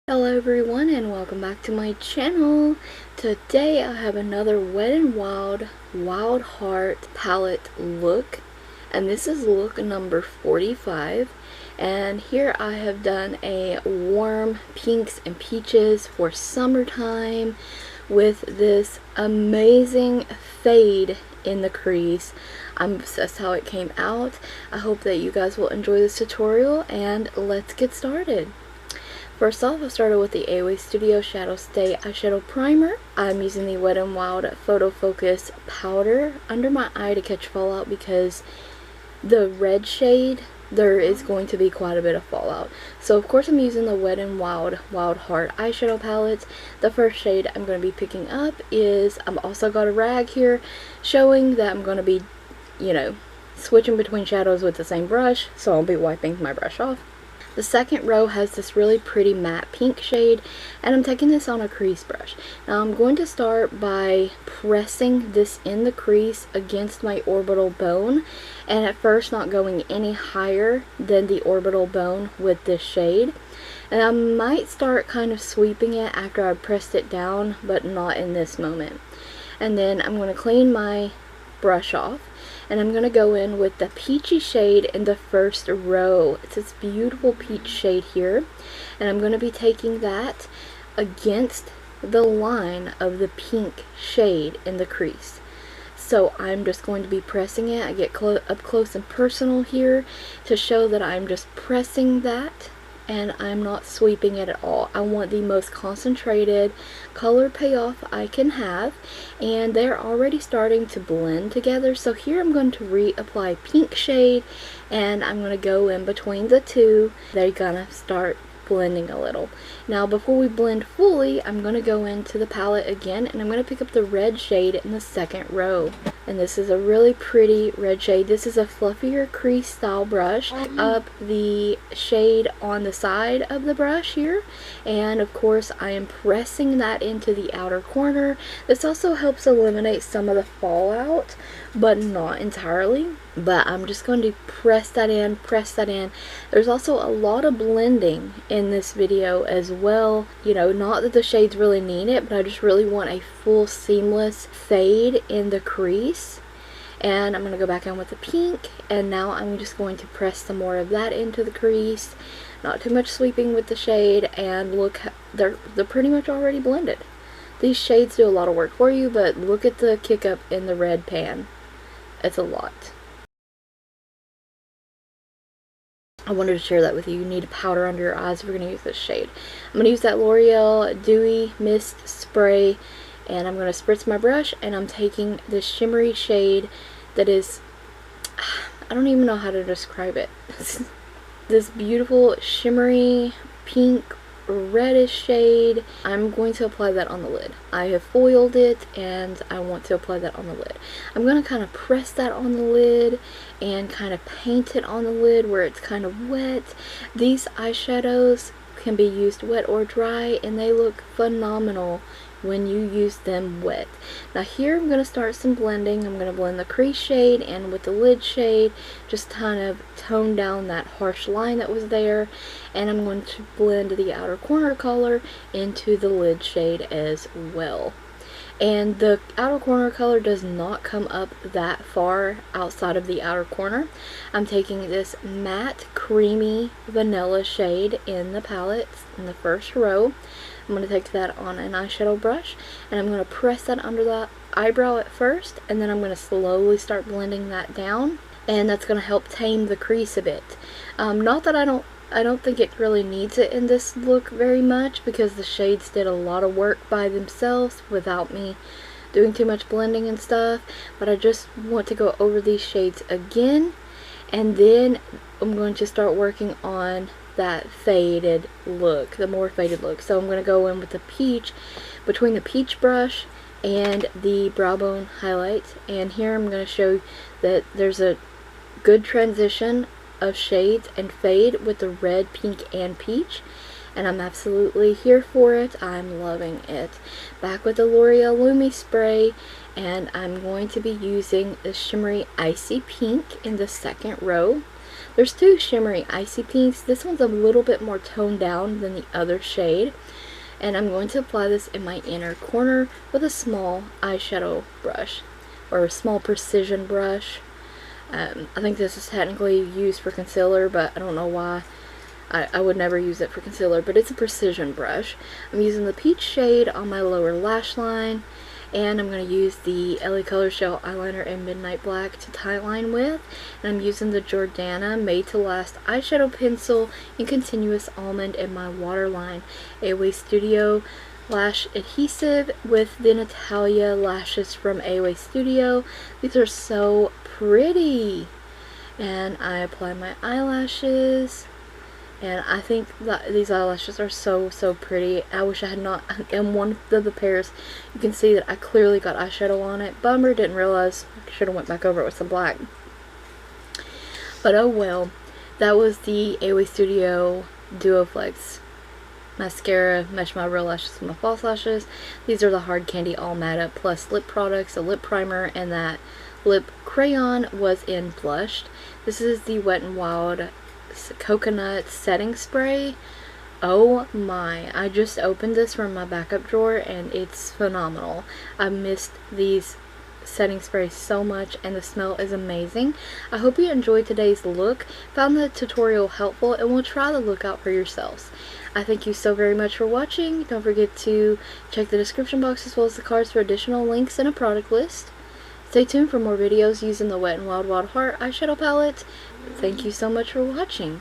Hello everyone and welcome back to my channel. Today I have another Wet n Wild Wild Heart palette look, and this is look number 45, and here I have done a warm pinks and peaches for summertime with this amazing fade in the crease. I'm obsessed how it came out. I hope that you guys will enjoy this tutorial, and let's get started. First off, I started with the AOA Studio Shadow Stay Eyeshadow Primer. I'm using the Wet n Wild Photofocus powder under my eye to catch fallout because the red shade, there is going to be quite a bit of fallout. So of course I'm using the Wet n Wild Wild Heart eyeshadow palette. The first shade I'm going to be picking up is, I've also got a rag here showing that I'm going to be, switching between shadows with the same brush, so I'll be wiping my brush off. The second row has this really pretty matte pink shade, and I'm taking this on a crease brush. Now I'm going to start by pressing this in the crease against my orbital bone, and at first not going any higher than the orbital bone with this shade. And I might start kind of sweeping it after I've pressed it down, but not in this moment. And then I'm going to clean my brush off, and I'm going to go in with the peachy shade in the first row. It's this beautiful peach shade here, and I'm going to be taking that against the line of the pink shade in the crease. So I'm just going to be pressing it. I get up close and personal here to show that I'm just pressing that, and I'm not sweeping it at all. I want the most concentrated color payoff I can have, and they're already starting to blend together. So here I'm going to reapply pink shade, and I'm going to go in between the two. They're gonna start blending a little. Now before we blend fully, I'm going to go into the palette again, and I'm going to pick up the red shade in the second row. And this is a really pretty red shade. This is a fluffier crease style brush. Up the shade on the side of the brush here, and of course I am pressing that into the outer corner. This also helps eliminate some of the fallout, but not entirely. But I'm just going to press that in, press that in. There's also a lot of blending in this video as well. Not that the shades really need it, but I just really want a full seamless fade in the crease. And I'm going to go back in with the pink, and now I'm just going to press some more of that into the crease. Not too much sweeping with the shade, and look, they're pretty much already blended. These shades do a lot of work for you, but look at the kick up in the red pan. It's a lot. I wanted to share that with you. You need a powder under your eyes if you're going to use this shade. I'm going to use that Loreal Dewy Mist Spray, and I'm going to spritz my brush, and I'm taking this shimmery shade that is, I don't even know how to describe it. This beautiful shimmery pink reddish shade. I'm going to apply that on the lid. I have foiled it, and I want to apply that on the lid. I'm going to kind of press that on the lid and kind of paint it on the lid where it's kind of wet. These eyeshadows can be used wet or dry, and they look phenomenal when you use them wet. Now here I'm going to start some blending. I'm going to blend the crease shade in with the lid shade, just kind of tone down that harsh line that was there, and I'm going to blend the outer corner color into the lid shade as well. And the outer corner color does not come up that far outside of the outer corner. I'm taking this matte creamy vanilla shade in the palette in the first row. I'm going to take that on an eyeshadow brush, and I'm going to press that under the eyebrow at first, and then I'm going to slowly start blending that down, and that's going to help tame the crease a bit. Not that I don't think it really needs it in this look very much, because the shades did a lot of work by themselves without me doing too much blending and stuff, but I just want to go over these shades again, and then I'm going to start working on that faded look, the more faded look. So I'm going to go in with the peach, between the peach brush and the brow bone highlight, and here I'm going to show that there's a good transition of shades and fade with the red, pink, and peach, and I'm absolutely here for it. I'm loving it. Back with the L'Oreal Lumi spray, and I'm going to be using the shimmery icy pink in the second row. There's two shimmery icy pinks. This one's a little bit more toned down than the other shade. And I'm going to apply this in my inner corner with a small eyeshadow brush, or a small precision brush. I think this is technically used for concealer, but I don't know why. I would never use it for concealer, but it's a precision brush. I'm using the peach shade on my lower lash line, and I'm going to use the LaColors Gel Eyeliner in Midnight Black to tightline with. And I'm using the Jordana Made to Last eyeshadow pencil in Continuous Almond in my waterline. AOA Studio Lash Adhesive with the Natalia lashes from AOA Studio. These are so pretty. And I apply my eyelashes. And I think that these eyelashes are so pretty. I wish I had not. In one of the pairs, you can see that I clearly got eyeshadow on it. Bummer, didn't realize. I should have went back over it with some black. But oh well. That was the AOA Studio Duoflex Mascara. Mesh my real lashes with my false lashes. These are the Hard Candy All Matte Up Plus lip products. A lip primer, and that lip crayon was in Blushed. This is the Wet n Wild Coconut Setting Spray. Oh my, I just opened this from my backup drawer and it's phenomenal. I missed these setting sprays so much, and the smell is amazing. I hope you enjoyed today's look, found the tutorial helpful, and will try the look out for yourselves. I thank you so very much for watching. Don't forget to check the description box as well as the cards for additional links and a product list. Stay tuned for more videos using the Wet n Wild Wild Heart eyeshadow palette. Thank you so much for watching.